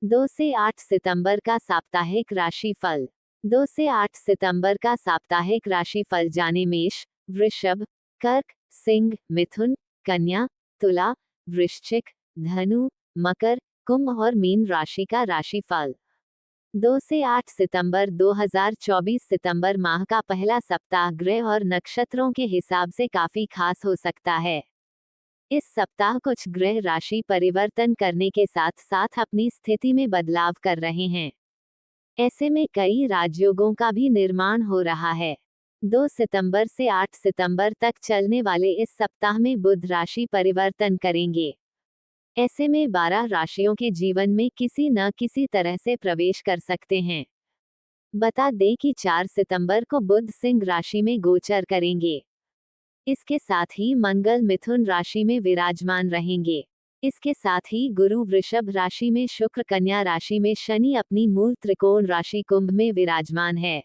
2 से 8 सितंबर का साप्ताहिक राशिफल। 2 से 8 सितंबर का साप्ताहिक राशिफल जाने मेष, वृषभ, कर्क, सिंह, मिथुन, कन्या, तुला, वृश्चिक, धनु, मकर, कुंभ और मीन राशि का राशिफल। 2 से 8 सितंबर 2024 सितंबर माह का पहला सप्ताह ग्रह और नक्षत्रों के हिसाब से काफी खास हो सकता है। इस सप्ताह कुछ ग्रह राशि परिवर्तन करने के साथ साथ अपनी स्थिति में बदलाव कर रहे हैं। ऐसे में कई राजयोगों का भी निर्माण हो रहा है। 2 सितंबर से 8 सितंबर तक चलने वाले इस सप्ताह में बुध राशि परिवर्तन करेंगे। ऐसे में 12 राशियों के जीवन में किसी न किसी तरह से प्रवेश कर सकते हैं। बता दें कि 4 सितंबर को बुध सिंह राशि में गोचर करेंगे। इसके साथ ही मंगल मिथुन राशि में विराजमान रहेंगे। इसके साथ ही गुरु वृषभ राशि में, शुक्र कन्या राशि में, शनि अपनी मूल त्रिकोण राशि कुंभ में विराजमान है।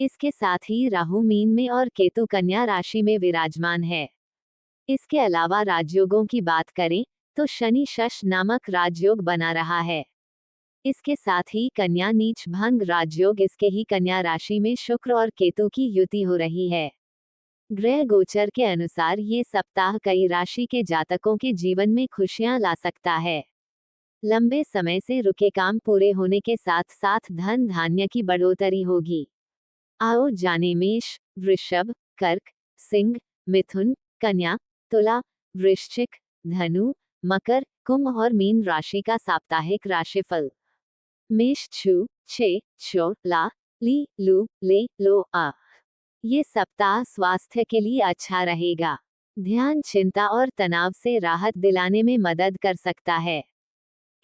इसके साथ ही राहु मीन में और केतु कन्या राशि में विराजमान है। इसके अलावा राजयोगों की बात करें तो शनि शश नामक राजयोग बना रहा है। इसके साथ ही कन्या नीच भंग राजयोग, इसके ही कन्या राशि में शुक्र और केतु की युति हो रही है। ग्रह गोचर के अनुसार ये सप्ताह कई राशि के जातकों के जीवन में खुशियां ला सकता है। लंबे समय से रुके काम पूरे होने के साथ साथ धन धान्य की बढ़ोतरी होगी। आओ जाने मेष, वृषभ, कर्क, सिंह, मिथुन, कन्या, तुला, वृश्चिक, धनु, मकर, कुंभ और मीन राशि का साप्ताहिक राशिफल। मेष छु, छे, चो, ला, ली, लू, ले, लो, आ। ये सप्ताह स्वास्थ्य के लिए अच्छा रहेगा। ध्यान चिंता और तनाव से राहत दिलाने में मदद कर सकता है।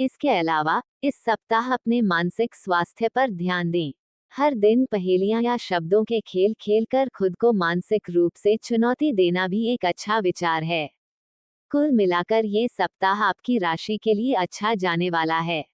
इसके अलावा इस सप्ताह अपने मानसिक स्वास्थ्य पर ध्यान दें। हर दिन पहेलियां या शब्दों के खेल खेलकर खुद को मानसिक रूप से चुनौती देना भी एक अच्छा विचार है। कुल मिलाकर ये सप्ताह आपकी राशि के लिए अच्छा जाने वाला है।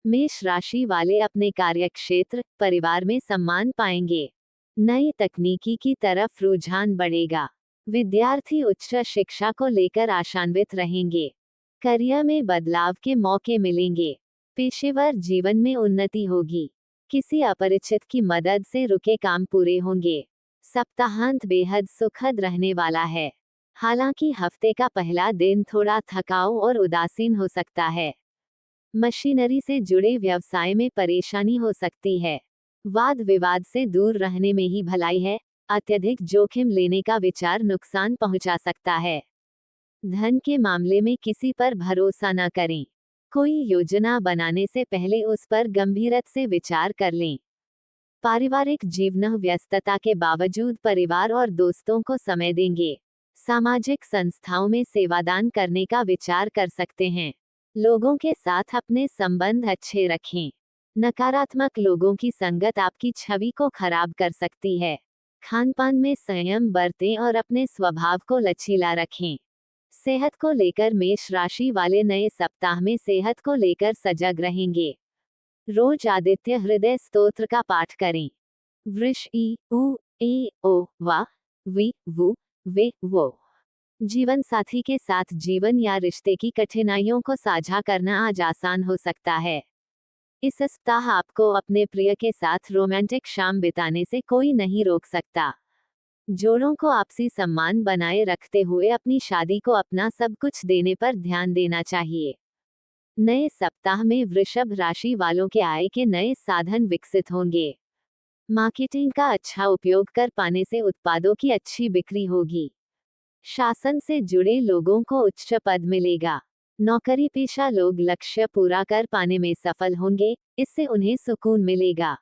मेष राशि वाले अपने कार्यक्षेत्र, परिवार में सम्मान पाएंगे। नई तकनीकी की तरफ रुझान बढ़ेगा। विद्यार्थी उच्च शिक्षा को लेकर आशान्वित रहेंगे। करियर में बदलाव के मौके मिलेंगे। पेशेवर जीवन में उन्नति होगी। किसी अपरिचित की मदद से रुके काम पूरे होंगे। सप्ताहांत बेहद सुखद रहने वाला है। हालांकि हफ्ते का पहला दिन थोड़ा थकाऊ और उदासीन हो सकता है। मशीनरी से जुड़े व्यवसाय में परेशानी हो सकती है। वाद विवाद से दूर रहने में ही भलाई है। अत्यधिक जोखिम लेने का विचार नुकसान पहुंचा सकता है। धन के मामले में किसी पर भरोसा न करें। कोई योजना बनाने से पहले उस पर गंभीरता से विचार कर लें। पारिवारिक जीवन व्यस्तता के बावजूद परिवार और दोस्तों को समय देंगे। सामाजिक संस्थाओं में सेवादान करने का विचार कर सकते हैं। लोगों के साथ अपने संबंध अच्छे रखें। नकारात्मक लोगों की संगत आपकी छवि को खराब कर सकती है। खानपान में संयम बरतें और अपने स्वभाव को लचीला रखें। सेहत को लेकर मेष राशि वाले नए सप्ताह में सेहत को लेकर सजग रहेंगे। रोज आदित्य हृदय स्तोत्र का पाठ करें। वृष ई उ ए ओ वा वी वु वे वो। जीवन साथी के साथ जीवन या रिश्ते की कठिनाइयों को साझा करना आज आसान हो सकता है। इस सप्ताह आपको अपने प्रिय के साथ रोमांटिक शाम बिताने से कोई नहीं रोक सकता। जोड़ों को आपसी सम्मान बनाए रखते हुए अपनी शादी को अपना सब कुछ देने पर ध्यान देना चाहिए। नए सप्ताह में वृषभ राशि वालों के आय के नए साधन विकसित होंगे। मार्केटिंग का अच्छा उपयोग कर पाने से उत्पादों की अच्छी बिक्री होगी। शासन से जुड़े लोगों को उच्च पद मिलेगा। नौकरी पेशा लोग लक्ष्य पूरा कर पाने में सफल होंगे, इससे उन्हें सुकून मिलेगा।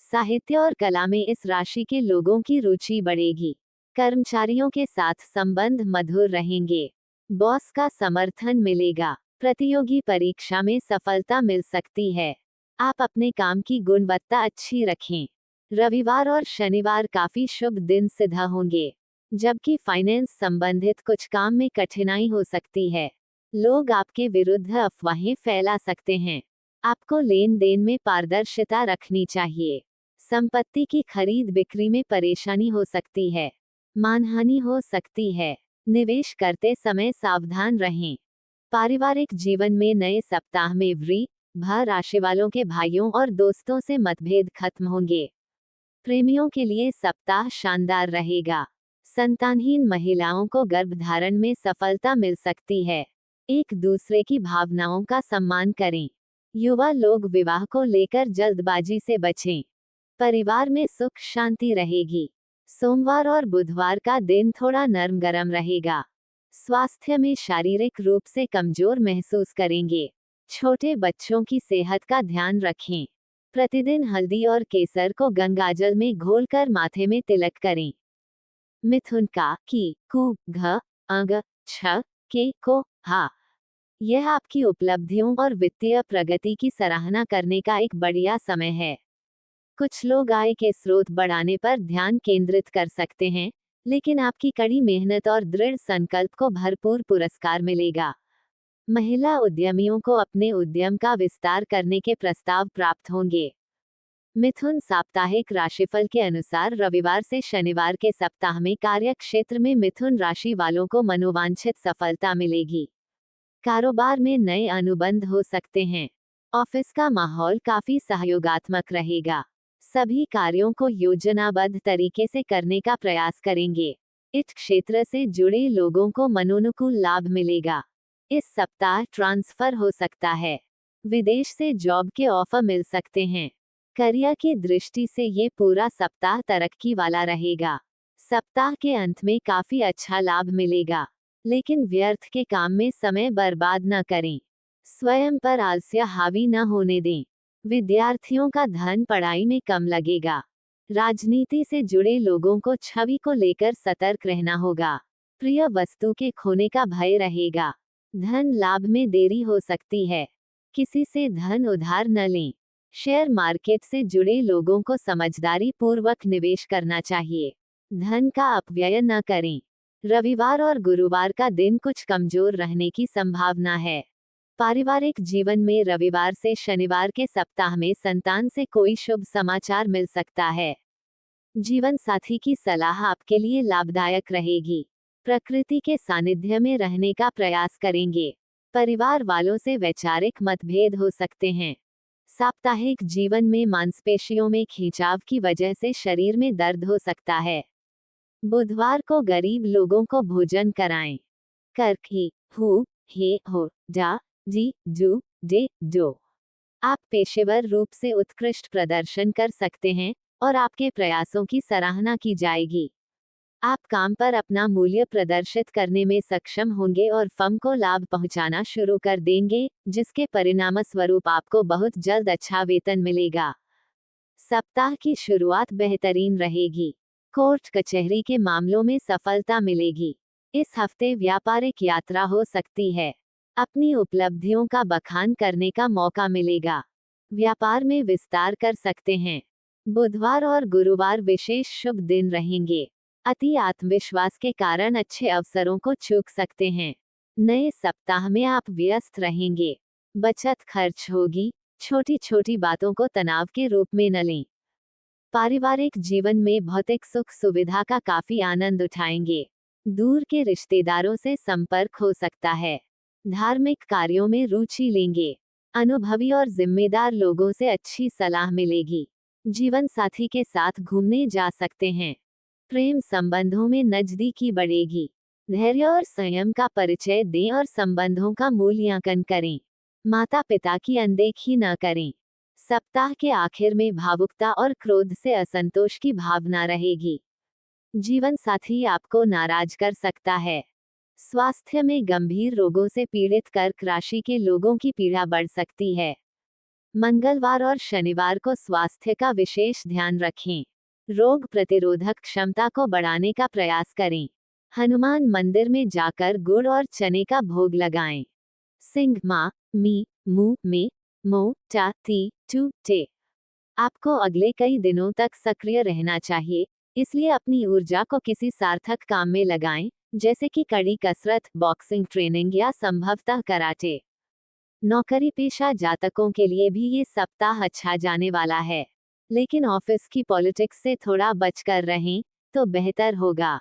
साहित्य और कला में इस राशि के लोगों की रुचि बढ़ेगी। कर्मचारियों के साथ संबंध मधुर रहेंगे। बॉस का समर्थन मिलेगा। प्रतियोगी परीक्षा में सफलता मिल सकती है। आप अपने काम की गुणवत्ता अच्छी रखें। रविवार और शनिवार काफी शुभ दिन सिद्ध होंगे, जबकि फाइनेंस संबंधित कुछ काम में कठिनाई हो सकती है। लोग आपके विरुद्ध अफवाहें फैला सकते हैं। आपको लेन देन में पारदर्शिता रखनी चाहिए। संपत्ति की खरीद बिक्री में परेशानी हो सकती है। मानहानि हो सकती है। निवेश करते समय सावधान रहें। पारिवारिक जीवन में नए सप्ताह में भ राशि वालों के भाइयों और दोस्तों से मतभेद खत्म होंगे। प्रेमियों के लिए सप्ताह शानदार रहेगा। संतानहीन महिलाओं को गर्भधारण में सफलता मिल सकती है। एक दूसरे की भावनाओं का सम्मान करें। युवा लोग विवाह को लेकर जल्दबाजी से बचें। परिवार में सुख शांति रहेगी। सोमवार और बुधवार का दिन थोड़ा नरम गरम रहेगा। स्वास्थ्य में शारीरिक रूप से कमजोर महसूस करेंगे। छोटे बच्चों की सेहत का ध्यान रखें। प्रतिदिन हल्दी और केसर को गंगाजल में घोलकर माथे में तिलक करें। मिथुन का की, कु, घ, अग, छ, के, को, हा। यह आपकी उपलब्धियों और वित्तीय प्रगति की सराहना करने का एक बढ़िया समय है। कुछ लोग आय के स्रोत बढ़ाने पर ध्यान केंद्रित कर सकते हैं, लेकिन आपकी कड़ी मेहनत और दृढ़ संकल्प को भरपूर पुरस्कार मिलेगा। महिला उद्यमियों को अपने उद्यम का विस्तार करने के प्रस्ताव प्राप्त होंगे। मिथुन साप्ताहिक राशिफल के अनुसार रविवार से शनिवार के सप्ताह में कार्य क्षेत्र में मिथुन राशि वालों को मनोवांछित सफलता मिलेगी। कारोबार में नए अनुबंध हो सकते हैं। ऑफिस का माहौल काफी सहयोगात्मक रहेगा। सभी कार्यों को योजनाबद्ध तरीके से करने का प्रयास करेंगे। इस क्षेत्र से जुड़े लोगों को मनोनुकूल लाभ मिलेगा। इस सप्ताह ट्रांसफर हो सकता है। विदेश से जॉब के ऑफर मिल सकते हैं। करियर की दृष्टि से ये पूरा सप्ताह तरक्की वाला रहेगा। सप्ताह के अंत में काफी अच्छा लाभ मिलेगा, लेकिन व्यर्थ के काम में समय बर्बाद न करें। स्वयं पर आलस्य हावी न होने दें। विद्यार्थियों का धन पढ़ाई में कम लगेगा। राजनीति से जुड़े लोगों को छवि को लेकर सतर्क रहना होगा। प्रिय वस्तु के खोने का भय रहेगा। धन लाभ में देरी हो सकती है। किसी से धन उधार न लें। शेयर मार्केट से जुड़े लोगों को समझदारी पूर्वक निवेश करना चाहिए। धन का अपव्यय न करें। रविवार और गुरुवार का दिन कुछ कमजोर रहने की संभावना है। पारिवारिक जीवन में रविवार से शनिवार के सप्ताह में संतान से कोई शुभ समाचार मिल सकता है। जीवन साथी की सलाह आपके लिए लाभदायक रहेगी। प्रकृति के सानिध्य में रहने का प्रयास करेंगे। परिवार वालों से वैचारिक मतभेद हो सकते हैं। साप्ताहिक जीवन में मांसपेशियों में खिंचाव की वजह से शरीर में दर्द हो सकता है। बुधवार को गरीब लोगों को भोजन कराएं। कर्क ही, हु, हे, हो, जा, जी, जू, जे, जो। आप पेशेवर रूप से उत्कृष्ट प्रदर्शन कर सकते हैं और आपके प्रयासों की सराहना की जाएगी। आप काम पर अपना मूल्य प्रदर्शित करने में सक्षम होंगे और फर्म को लाभ पहुंचाना शुरू कर देंगे, जिसके परिणामस्वरूप आपको बहुत जल्द अच्छा वेतन मिलेगा। सप्ताह की शुरुआत बेहतरीन रहेगी। कोर्ट कचहरी के मामलों में सफलता मिलेगी। इस हफ्ते व्यापारिक यात्रा हो सकती है। अपनी उपलब्धियों का बखान करने का मौका मिलेगा। व्यापार में विस्तार कर सकते हैं। बुधवार और गुरुवार विशेष शुभ दिन रहेंगे। अति आत्मविश्वास के कारण अच्छे अवसरों को चूक सकते हैं। नए सप्ताह में आप व्यस्त रहेंगे। बचत खर्च होगी। छोटी छोटी बातों को तनाव के रूप में न लें। पारिवारिक जीवन में भौतिक सुख सुविधा का काफी आनंद उठाएंगे। दूर के रिश्तेदारों से संपर्क हो सकता है। धार्मिक कार्यों में रुचि लेंगे। अनुभवी और जिम्मेदार लोगों से अच्छी सलाह मिलेगी। जीवन साथी के साथ घूमने जा सकते हैं। प्रेम संबंधों में नजदीकी बढ़ेगी। धैर्य और संयम का परिचय दें और संबंधों का मूल्यांकन करें। माता पिता की अनदेखी न करें। सप्ताह के आखिर में भावुकता और क्रोध से असंतोष की भावना रहेगी। जीवन साथी आपको नाराज कर सकता है। स्वास्थ्य में गंभीर रोगों से पीड़ित कर्क राशि के लोगों की पीड़ा बढ़ सकती है। मंगलवार और शनिवार को स्वास्थ्य का विशेष ध्यान रखें। रोग प्रतिरोधक क्षमता को बढ़ाने का प्रयास करें। हनुमान मंदिर में जाकर गुड़ और चने का भोग लगाएं। सिंह मा, मी, मु, में, मो, टा, ती, टू, टे। आपको अगले कई दिनों तक सक्रिय रहना चाहिए, इसलिए अपनी ऊर्जा को किसी सार्थक काम में लगाएं, जैसे कि कड़ी कसरत, बॉक्सिंग ट्रेनिंग या संभवतः कराटे। नौकरी पेशा जातकों के लिए भी ये सप्ताह अच्छा जाने वाला है, लेकिन ऑफिस की पॉलिटिक्स से थोड़ा बचकर रहें तो बेहतर होगा।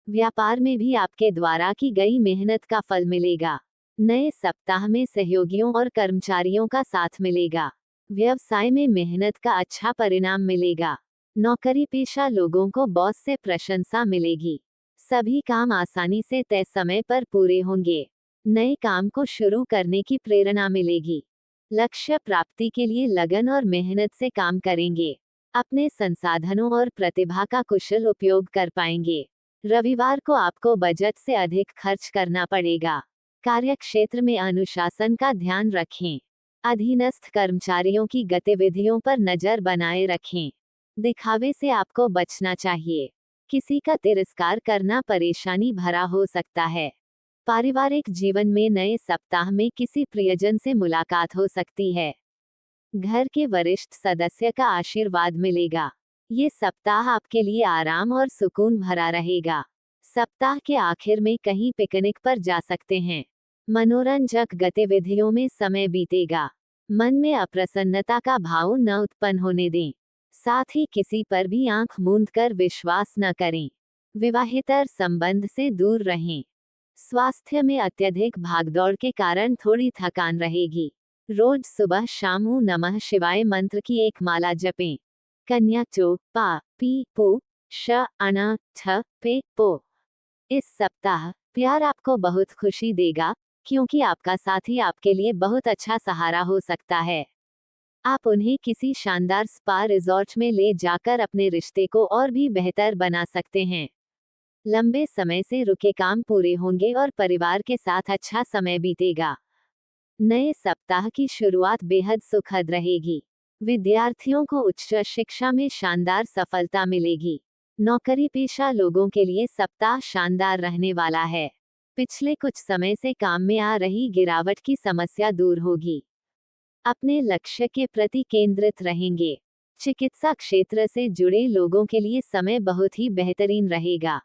व्यापार में भी आपके द्वारा की गई मेहनत का फल मिलेगा। नए सप्ताह में सहयोगियों और कर्मचारियों का साथ मिलेगा। व्यवसाय में मेहनत का अच्छा परिणाम मिलेगा। नौकरी पेशा लोगों को बॉस से प्रशंसा मिलेगी। सभी काम आसानी से तय समय पर पूरे होंगे। नए काम को शुरू करने की प्रेरणा मिलेगी। लक्ष्य प्राप्ति के लिए लगन और मेहनत से काम करेंगे। अपने संसाधनों और प्रतिभा का कुशल उपयोग कर पाएंगे। रविवार को आपको बजट से अधिक खर्च करना पड़ेगा। कार्यक्षेत्र में अनुशासन का ध्यान रखें। अधीनस्थ कर्मचारियों की गतिविधियों पर नजर बनाए रखें। दिखावे से आपको बचना चाहिए। किसी का तिरस्कार करना परेशानी भरा हो सकता है। पारिवारिक जीवन में नए सप्ताह में किसी प्रियजन से मुलाकात हो सकती है। घर के वरिष्ठ सदस्य का आशीर्वाद मिलेगा। ये सप्ताह आपके लिए आराम और सुकून भरा रहेगा। सप्ताह के आखिर में कहीं पिकनिक पर जा सकते हैं। मनोरंजक गतिविधियों में समय बीतेगा। मन में अप्रसन्नता का भाव न उत्पन्न होने दें। साथ ही किसी पर भी आंख मूंद कर विश्वास न करें। विवाहेतर संबंध से दूर रहें। स्वास्थ्य में अत्यधिक भागदौड़ के कारण थोड़ी थकान रहेगी। रोज सुबह शाम ओम नमः शिवाय मंत्र की एक माला जपें। कन्या चो पा पी पू श अना छ पे पो। इस सप्ताह प्यार आपको बहुत खुशी देगा, क्योंकि आपका साथी आपके लिए बहुत अच्छा सहारा हो सकता है। आप उन्हें किसी शानदार स्पा रिजॉर्ट में ले जाकर अपने रिश्ते को और भी बेहतर बना सकते हैं। लंबे समय से रुके काम पूरे होंगे और परिवार के साथ अच्छा समय बीतेगा। नए सप्ताह की शुरुआत बेहद सुखद रहेगी। विद्यार्थियों को उच्च शिक्षा में शानदार सफलता मिलेगी। नौकरी पेशा लोगों के लिए सप्ताह शानदार रहने वाला है। पिछले कुछ समय से काम में आ रही गिरावट की समस्या दूर होगी। अपने लक्ष्य के प्रति केंद्रित रहेंगे। चिकित्सा क्षेत्र से जुड़े लोगों के लिए समय बहुत ही बेहतरीन रहेगा।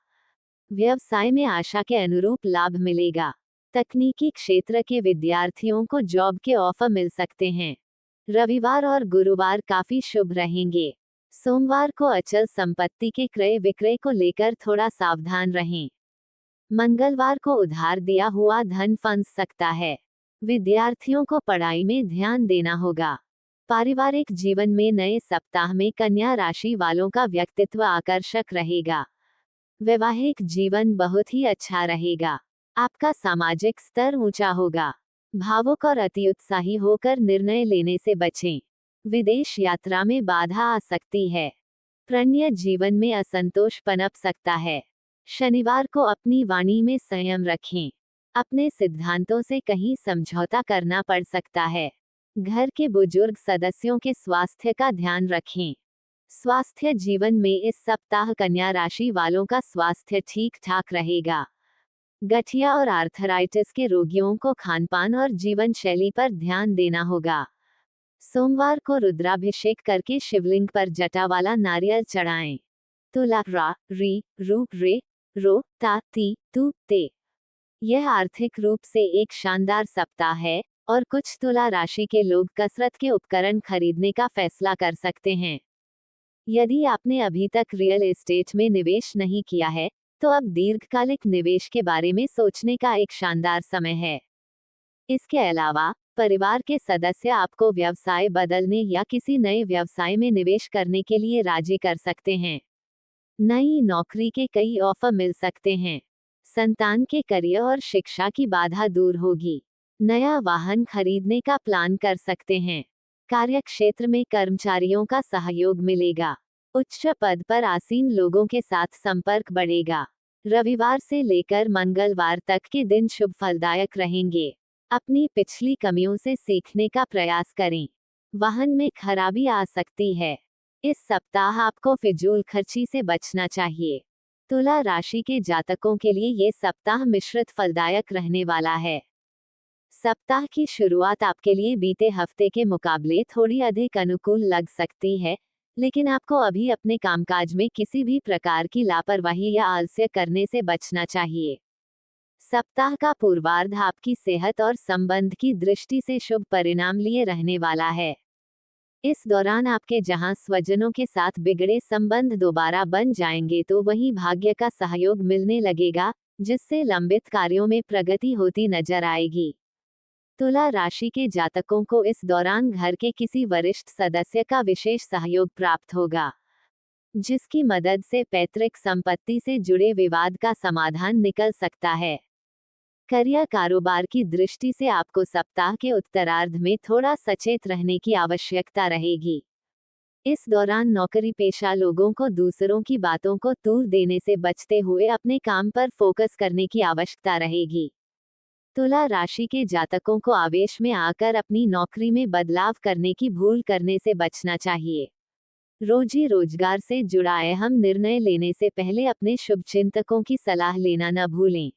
व्यवसाय में आशा के अनुरूप लाभ मिलेगा। तकनीकी क्षेत्र के विद्यार्थियों को जॉब के ऑफर मिल सकते हैं। रविवार और गुरुवार काफी शुभ रहेंगे। सोमवार को अचल संपत्ति के क्रय विक्रय को लेकर थोड़ा सावधान रहें। मंगलवार को उधार दिया हुआ धन फंस सकता है। विद्यार्थियों को पढ़ाई में ध्यान देना होगा। पारिवारिक जीवन में नए सप्ताह में कन्या राशि वालों का व्यक्तित्व आकर्षक रहेगा। वैवाहिक जीवन बहुत ही अच्छा रहेगा। आपका सामाजिक स्तर ऊंचा होगा। भावुक और अति उत्साही होकर निर्णय लेने से बचें। विदेश यात्रा में बाधा आ सकती है। प्रणय जीवन में असंतोष पनप सकता है। शनिवार को अपनी वाणी में संयम रखें। अपने सिद्धांतों से कहीं समझौता करना पड़ सकता है। घर के बुजुर्ग सदस्यों के स्वास्थ्य का ध्यान रखें। स्वास्थ्य जीवन में इस सप्ताह कन्या राशि वालों का स्वास्थ्य ठीक ठाक रहेगा। गठिया और आर्थराइटिस के रोगियों को खानपान और जीवन शैली पर ध्यान देना होगा। सोमवार को रुद्राभिषेक करके शिवलिंग पर जटा वाला नारियल चढ़ाएं। तुला रा री रू रे रो ता ती तू ते। यह आर्थिक रूप से एक शानदार सप्ताह है और कुछ तुला राशि के लोग कसरत के उपकरण खरीदने का फैसला कर सकते हैं। यदि आपने अभी तक रियल एस्टेट में निवेश नहीं किया है, तो अब दीर्घकालिक निवेश के बारे में सोचने का एक शानदार समय है। इसके अलावा परिवार के सदस्य आपको व्यवसाय बदलने या किसी नए व्यवसाय में निवेश करने के लिए राजी कर सकते हैं। नई नौकरी के कई ऑफर मिल सकते हैं। संतान के करियर और शिक्षा की बाधा दूर होगी। नया वाहन खरीदने का प्लान कर सकते हैं। कार्यक्षेत्र में कर्मचारियों का सहयोग मिलेगा। उच्च पद पर आसीन लोगों के साथ संपर्क बढ़ेगा। रविवार से लेकर मंगलवार तक के दिन शुभ फलदायक रहेंगे। अपनी पिछली कमियों से सीखने का प्रयास करें। वाहन में खराबी आ सकती है। इस सप्ताह आपको फिजूल खर्ची से बचना चाहिए। तुला राशि के जातकों के लिए ये सप्ताह मिश्रित फलदायक रहने वाला है। सप्ताह की शुरुआत आपके लिए बीते हफ्ते के मुकाबले थोड़ी अधिक अनुकूल लग सकती है, लेकिन आपको अभी अपने कामकाज में किसी भी प्रकार की लापरवाही या आलस्य करने से बचना चाहिए। सप्ताह का पूर्वार्ध आपकी सेहत और संबंध की दृष्टि से शुभ परिणाम लिए रहने वाला है। इस दौरान आपके जहां स्वजनों के साथ बिगड़े संबंध दोबारा बन जाएंगे, तो वहीं भाग्य का सहयोग मिलने लगेगा, जिससे लंबित कार्यों में प्रगति होती नजर आएगी। तुला राशि के जातकों को इस दौरान घर के किसी वरिष्ठ सदस्य का विशेष सहयोग प्राप्त होगा, जिसकी मदद से पैतृक संपत्ति से जुड़े विवाद का समाधान निकल सकता है। करियर कारोबार की दृष्टि से आपको सप्ताह के उत्तरार्ध में थोड़ा सचेत रहने की आवश्यकता रहेगी। इस दौरान नौकरी पेशा लोगों को दूसरों की बातों को तूल देने से बचते हुए अपने काम पर फोकस करने की आवश्यकता रहेगी। तुला राशि के जातकों को आवेश में आकर अपनी नौकरी में बदलाव करने की भूल करने से बचना चाहिए। रोजी रोजगार से जुड़ा अहम निर्णय लेने से पहले अपने शुभचिंतकों की सलाह लेना न भूलें।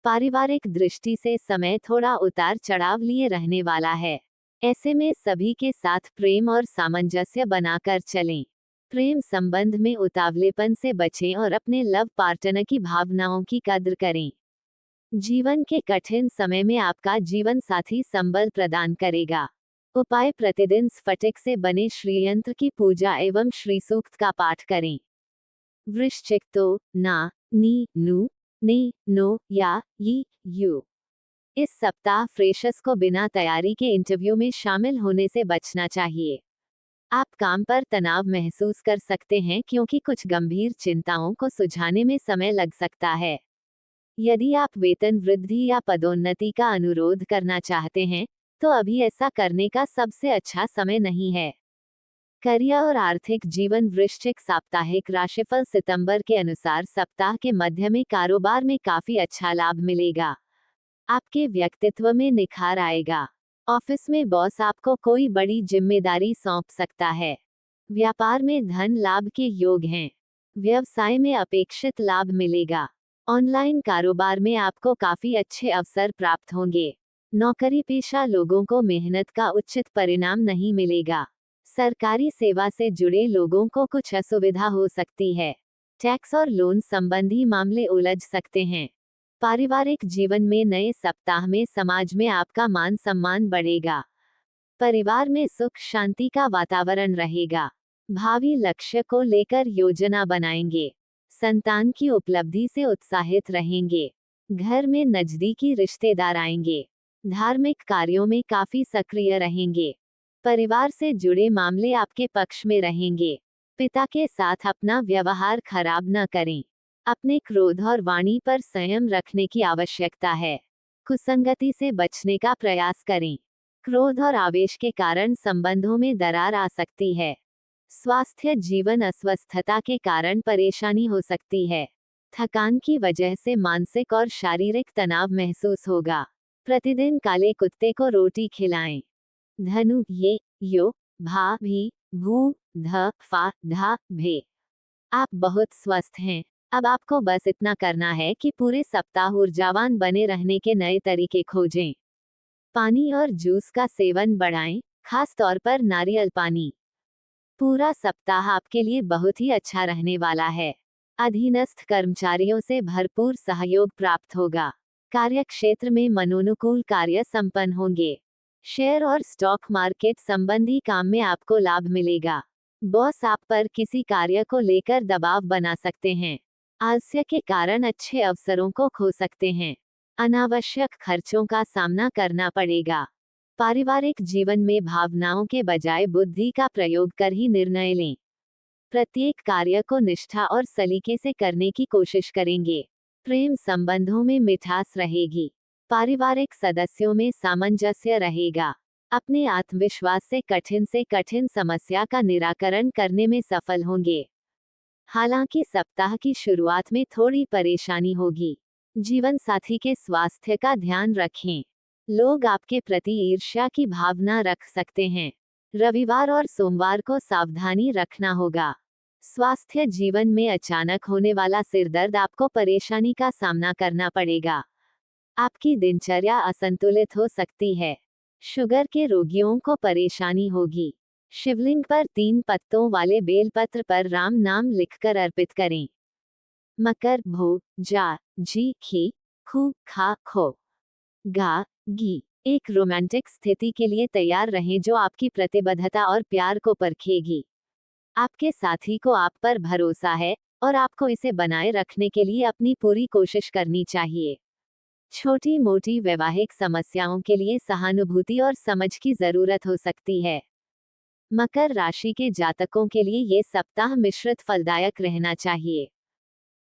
पारिवारिक दृष्टि से समय थोड़ा उतार चढ़ाव लिए रहने वाला है। ऐसे में सभी के साथ प्रेम और सामंजस्य बनाकर चलें। प्रेम संबंध में उतावलेपन से बचें और अपने लव पार्टनर की भावनाओं की कद्र करें। जीवन के कठिन समय में आपका जीवन साथी संबल प्रदान करेगा। उपाय: प्रतिदिन स्फटिक से बने श्रीयंत्र की पूजा एवं श्री सूक्त का पाठ करें। वृश्चिक तो, ना, नी, नु, ने, नो या यी, यू। इस सप्ताह फ्रेशर्स को बिना तैयारी के इंटरव्यू में शामिल होने से बचना चाहिए। आप काम पर तनाव महसूस कर सकते हैं क्योंकि कुछ गंभीर चिंताओं को सुलझाने में समय लग सकता है। यदि आप वेतन वृद्धि या पदोन्नति का अनुरोध करना चाहते हैं, तो अभी ऐसा करने का सबसे अच्छा समय नहीं है। करियर और आर्थिक जीवन: वृश्चिक साप्ताहिक राशिफल सितंबर के अनुसार सप्ताह के मध्य में कारोबार में काफी अच्छा लाभ मिलेगा। आपके व्यक्तित्व में निखार आएगा। ऑफिस में बॉस आपको कोई बड़ी जिम्मेदारी सौंप सकता है। व्यापार में धन लाभ के योग हैं। व्यवसाय में अपेक्षित लाभ मिलेगा। ऑनलाइन कारोबार में आपको काफी अच्छे अवसर प्राप्त होंगे। नौकरी पेशा लोगों को मेहनत का उचित परिणाम नहीं मिलेगा। सरकारी सेवा से जुड़े लोगों को कुछ असुविधा हो सकती है। टैक्स और लोन संबंधी मामले उलझ सकते हैं। पारिवारिक जीवन में नए सप्ताह में समाज में आपका मान सम्मान बढ़ेगा। परिवार में सुख शांति का वातावरण रहेगा। भावी लक्ष्य को लेकर योजना बनाएंगे। संतान की उपलब्धि से उत्साहित रहेंगे। घर में नजदीकी रिश्तेदार आएंगे। धार्मिक कार्यों में काफी सक्रिय रहेंगे। परिवार से जुड़े मामले आपके पक्ष में रहेंगे। पिता के साथ अपना व्यवहार खराब न करें। अपने क्रोध और वाणी पर संयम रखने की आवश्यकता है। कुसंगति से बचने का प्रयास करें। क्रोध और आवेश के कारण संबंधों में दरार आ सकती है। स्वास्थ्य जीवन: अस्वस्थता के कारण परेशानी हो सकती है। थकान की वजह से मानसिक और शारीरिक तनाव महसूस होगा। प्रतिदिन काले कुत्ते को रोटी खिलाएं। धनु: ये, यो, भा, भी, भू, ध, फा, धा, भे। आप बहुत स्वस्थ हैं। अब आपको बस इतना करना है कि पूरे सप्ताह ऊर्जावान बने रहने के नए तरीके खोजें। पानी और जूस का सेवन बढ़ाएं, खास तौर पर नारियल पानी। पूरा सप्ताह आपके लिए बहुत ही अच्छा रहने वाला है। अधीनस्थ कर्मचारियों से भरपूर सहयोग प्राप्त होगा। कार्यक्षेत्र में मनोनुकूल कार्य संपन्न होंगे। शेयर और स्टॉक मार्केट संबंधी काम में आपको लाभ मिलेगा। बॉस आप पर किसी कार्य को लेकर दबाव बना सकते हैं। आलस्य के कारण अच्छे अवसरों को खो सकते हैं। अनावश्यक खर्चों का सामना करना पड़ेगा। पारिवारिक जीवन में भावनाओं के बजाय बुद्धि का प्रयोग कर ही निर्णय लें। प्रत्येक कार्य को निष्ठा और सलीके से करने की कोशिश करेंगे। प्रेम संबंधों में मिठास रहेगी। पारिवारिक सदस्यों में सामंजस्य रहेगा। अपने आत्मविश्वास से कठिन समस्या का निराकरण करने में सफल होंगे। हालांकि सप्ताह की शुरुआत में थोड़ी परेशानी होगी। जीवन साथी के स्वास्थ्य का ध्यान रखें। लोग आपके प्रति ईर्ष्या की भावना रख सकते हैं। रविवार और सोमवार को सावधानी रखना होगा। स्वास्थ्य जीवन में अचानक होने वाला सिरदर्द आपको परेशानी का सामना करना पड़ेगा। आपकी दिनचर्या असंतुलित हो सकती है। शुगर के रोगियों को परेशानी होगी। शिवलिंग पर 3 पत्तों वाले बेलपत्र पर राम नाम लिखकर अर्पित करें। मकर: भो, जा, जी, खी, खू, खा, खो, गा, गी। एक रोमांटिक स्थिति के लिए तैयार रहें जो आपकी प्रतिबद्धता और प्यार को परखेगी। आपके साथी को आप पर भरोसा है और आपको इसे बनाए रखने के लिए अपनी पूरी कोशिश करनी चाहिए। छोटी मोटी वैवाहिक समस्याओं के लिए सहानुभूति और समझ की जरूरत हो सकती है। मकर राशि के जातकों के लिए ये सप्ताह मिश्रित फलदायक रहना चाहिए।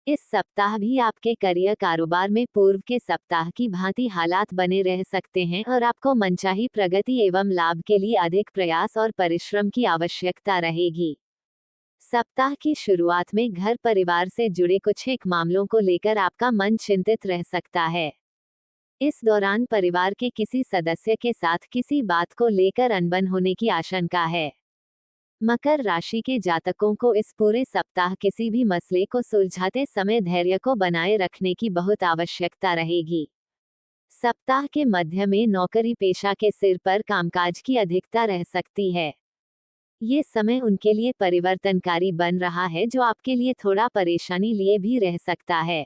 इस सप्ताह भी आपके करियर कारोबार में पूर्व के सप्ताह की भांति हालात बने रह सकते हैं और आपको मनचाही प्रगति एवं लाभ के लिए अधिक प्रयास और परिश्रम की आवश्यकता रहेगी। सप्ताह की शुरुआत में घर परिवार से जुड़े कुछ एक मामलों को लेकर आपका मन चिंतित रह सकता है। इस दौरान परिवार के किसी सदस्य के साथ किसी बात को लेकर अनबन होने की आशंका है। मकर राशि के जातकों को इस पूरे सप्ताह किसी भी मसले को सुलझाते समय धैर्य को बनाए रखने की बहुत आवश्यकता रहेगी। सप्ताह के मध्य में नौकरी पेशा के सिर पर कामकाज की अधिकता रह सकती है। ये समय उनके लिए परिवर्तनकारी बन रहा है जो आपके लिए थोड़ा परेशानी लिए भी रह सकता है।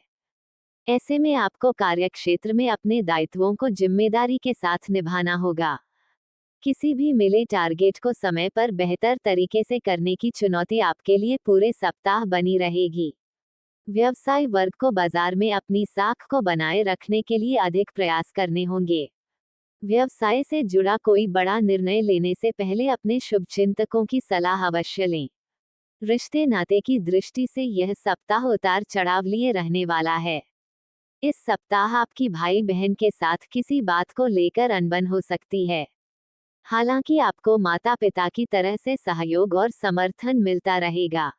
ऐसे में आपको कार्यक्षेत्र में अपने दायित्वों को जिम्मेदारी के साथ निभाना होगा। किसी भी मिले टारगेट को समय पर बेहतर तरीके से करने की चुनौती आपके लिए पूरे सप्ताह बनी रहेगी। व्यवसाय वर्ग को बाजार में अपनी साख को बनाए रखने के लिए अधिक प्रयास करने होंगे। व्यवसाय से जुड़ा कोई बड़ा निर्णय लेने से पहले अपने शुभचिंतकों की सलाह अवश्य लें। रिश्ते नाते की दृष्टि से यह सप्ताह उतार चढ़ाव लिए रहने वाला है। इस सप्ताह आपकी भाई बहन के साथ किसी बात को लेकर अनबन हो सकती है। हालांकि आपको माता पिता की तरह से सहयोग और समर्थन मिलता रहेगा।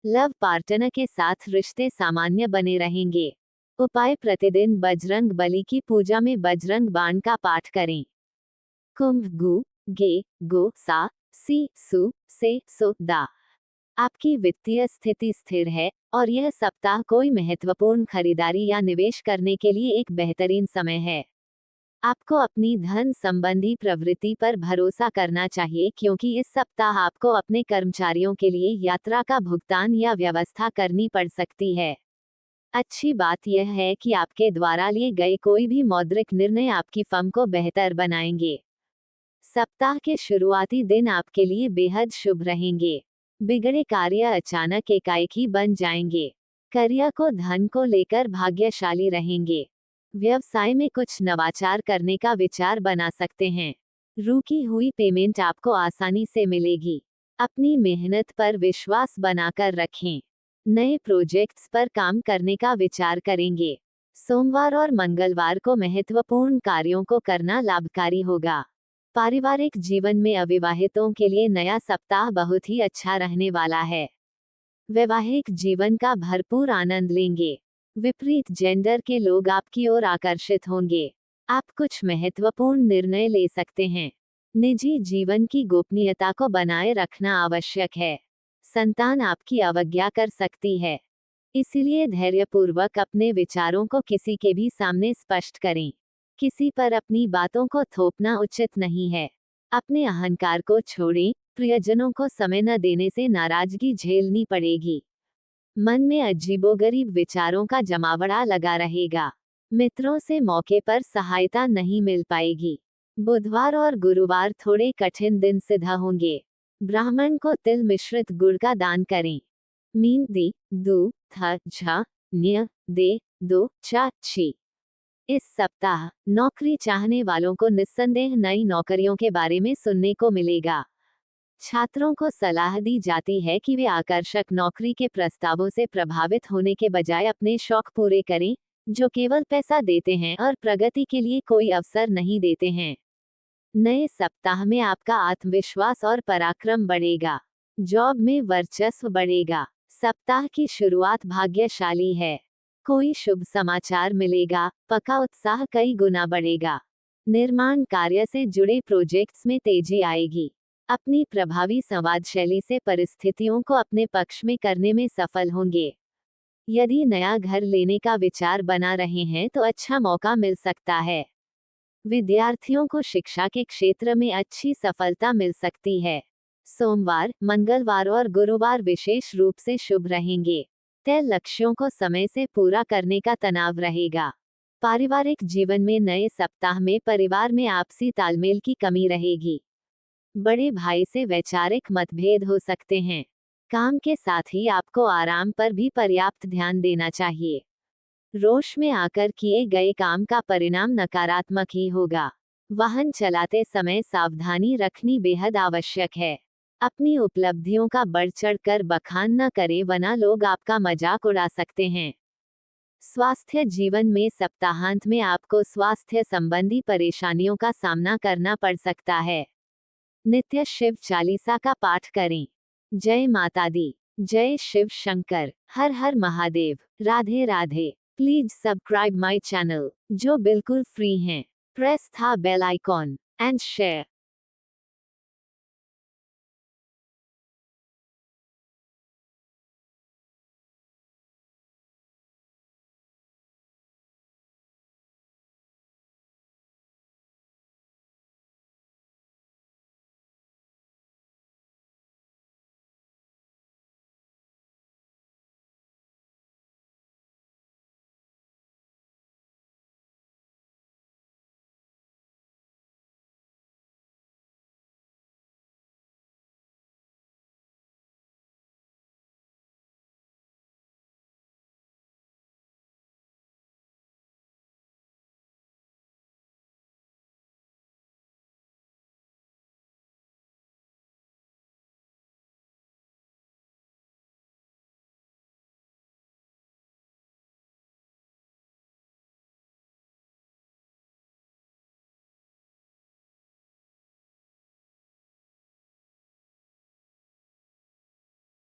लव पार्टनर के साथ रिश्ते सामान्य बने रहेंगे। उपाय: प्रतिदिन बजरंग बली की पूजा में बजरंग बाण का पाठ करें। कुंभ: गु, गे, गो, सा, सी, सु, से, सो, दा। आपकी वित्तीय स्थिति स्थिर है और यह सप्ताह कोई महत्वपूर्ण खरीदारी या निवेश करने के लिए एक बेहतरीन समय है। आपको अपनी धन संबंधी प्रवृत्ति पर भरोसा करना चाहिए क्योंकि इस सप्ताह आपको अपने कर्मचारियों के लिए यात्रा का भुगतान या व्यवस्था करनी पड़ सकती है। अच्छी बात यह है कि आपके द्वारा लिए गए कोई भी मौद्रिक निर्णय आपकी फर्म को बेहतर बनाएंगे। सप्ताह के शुरुआती दिन आपके लिए बेहद शुभ रहेंगे। बिगड़े कार्य अचानक एकाएकी बन जाएंगे। करियर को धन को लेकर भाग्यशाली रहेंगे। व्यवसाय में कुछ नवाचार करने का विचार बना सकते हैं। रुकी हुई पेमेंट आपको आसानी से मिलेगी। अपनी मेहनत पर विश्वास बनाकर रखें। नए प्रोजेक्ट्स पर काम करने का विचार करेंगे। सोमवार और मंगलवार को महत्वपूर्ण कार्यों को करना लाभकारी होगा। पारिवारिक जीवन में अविवाहितों के लिए नया सप्ताह बहुत ही अच्छा रहने वाला है। वैवाहिक जीवन का भरपूर आनंद लेंगे। विपरीत जेंडर के लोग आपकी ओर आकर्षित होंगे। आप कुछ महत्वपूर्ण निर्णय ले सकते हैं। निजी जीवन की गोपनीयता को बनाए रखना आवश्यक है। संतान आपकी अवज्ञा कर सकती है, इसलिए धैर्यपूर्वक अपने विचारों को किसी के भी सामने स्पष्ट करें। किसी पर अपनी बातों को थोपना उचित नहीं है। अपने अहंकार को छोड़ें। प्रियजनों को समय न देने से नाराजगी झेलनी पड़ेगी। मन में अजीबोगरीब विचारों का जमावड़ा लगा रहेगा। मित्रों से मौके पर सहायता नहीं मिल पाएगी। बुधवार और गुरुवार थोड़े कठिन दिन सिद्ध होंगे। ब्राह्मण को तिल मिश्रित गुड़ का दान करें। मीन दी, दू, थ, झ, न्य, दे, दो, चा, छी। इस सप्ताह नौकरी चाहने वालों को निस्संदेह नई नौकरियों के बारे में सुनने को मिलेगा। छात्रों को सलाह दी जाती है कि वे आकर्षक नौकरी के प्रस्तावों से प्रभावित होने के बजाय अपने शौक पूरे करें, जो केवल पैसा देते हैं और प्रगति के लिए कोई अवसर नहीं देते हैं। नए सप्ताह में आपका आत्मविश्वास और पराक्रम बढ़ेगा। जॉब में वर्चस्व बढ़ेगा। सप्ताह की शुरुआत भाग्यशाली है। कोई शुभ समाचार मिलेगा। पक्का उत्साह कई गुना बढ़ेगा। निर्माण कार्य से जुड़े प्रोजेक्ट्स में तेजी आएगी। अपनी प्रभावी संवाद शैली से परिस्थितियों को अपने पक्ष में करने में सफल होंगे। यदि नया घर लेने का विचार बना रहे हैं तो अच्छा मौका मिल सकता है। विद्यार्थियों को शिक्षा के क्षेत्र में अच्छी सफलता मिल सकती है। सोमवार, मंगलवार और गुरुवार विशेष रूप से शुभ रहेंगे। तय लक्ष्यों को समय से पूरा करने का तनाव रहेगा। पारिवारिक जीवन में नए सप्ताह में परिवार में आपसी तालमेल की कमी रहेगी। बड़े भाई से वैचारिक मतभेद हो सकते हैं। काम के साथ ही आपको आराम पर भी पर्याप्त ध्यान देना चाहिए। रोष में आकर किए गए काम का परिणाम नकारात्मक ही होगा। वाहन चलाते समय सावधानी रखनी बेहद आवश्यक है। अपनी उपलब्धियों का बढ़ चढ़कर बखान न करें, वरना लोग आपका मजाक उड़ा सकते हैं। स्वास्थ्य जीवन में सप्ताहांत में आपको स्वास्थ्य संबंधी परेशानियों का सामना करना पड़ सकता है। नित्य शिव चालीसा का पाठ करें। जय माता दी, जय शिव शंकर, हर हर Mahadev, Radhe Radhe. Please subscribe my channel, जो बिल्कुल फ्री हैं। Press the bell icon and share.